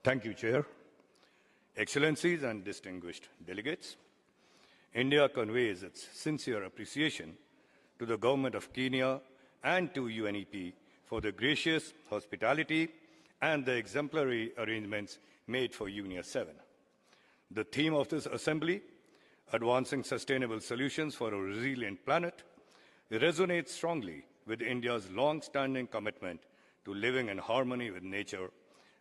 Thank you, Chair. Excellencies and distinguished delegates, India conveys its sincere appreciation to the Government of Kenya and to UNEP for the gracious hospitality and the exemplary arrangements made for UNIA 7. The theme of this assembly, Advancing Sustainable Solutions for a Resilient Planet, resonates strongly with India's long-standing commitment to living in harmony with nature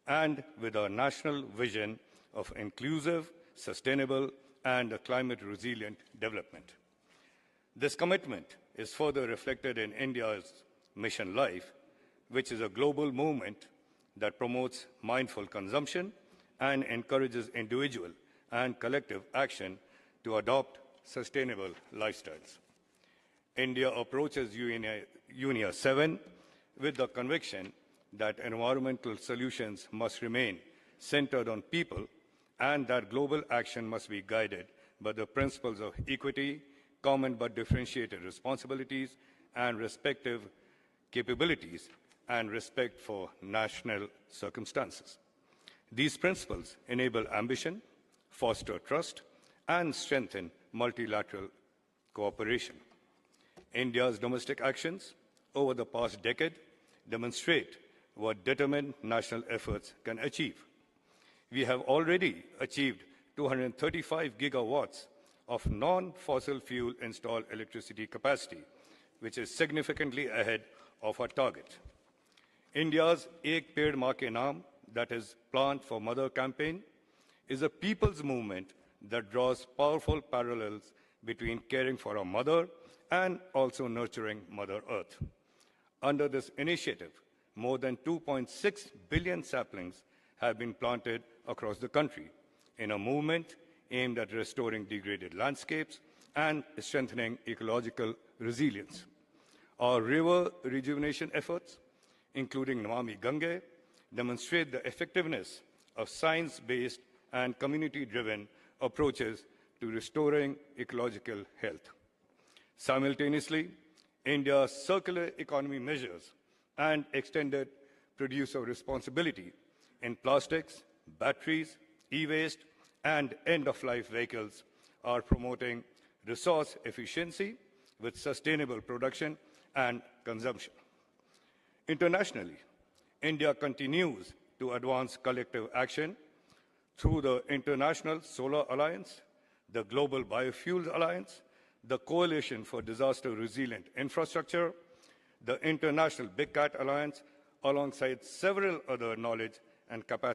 and with our national vision of inclusive, sustainable, and climate-resilient development. This commitment is further reflected in India's Mission Life, which is a global movement that promotes mindful consumption and encourages individual and collective action to adopt sustainable lifestyles. India approaches UNIA 7 with the conviction that environmental solutions must remain centered on people and that global action must be guided by the principles of equity, common but differentiated responsibilities, and respective capabilities and respect for national circumstances. These principles enable ambition, foster trust, and strengthen multilateral cooperation. India's domestic actions over the past decade demonstrate what determined national efforts can achieve. We have already achieved 235 gigawatts of non-fossil fuel installed electricity capacity, which is significantly ahead of our target. India's Ek Ped Maa Ke Naam, that is Plant for Mother campaign, is a people's movement that draws powerful parallels between caring for our mother and also nurturing Mother Earth. Under this initiative, more than 2.6 billion saplings have been planted across the country in a movement aimed at restoring degraded landscapes and strengthening ecological resilience. Our river rejuvenation efforts, including Namami Gange, demonstrate the effectiveness of science-based and community-driven approaches to restoring ecological health. Simultaneously, India's circular economy measures and extended producer responsibility in plastics, batteries, e-waste, and end-of-life vehicles are promoting resource efficiency with sustainable production and consumption. Internationally, India continues to advance collective action through the International Solar Alliance, the Global Biofuels Alliance, the Coalition for Disaster Resilient Infrastructure, the International Big Cat Alliance, alongside several other knowledge and capacity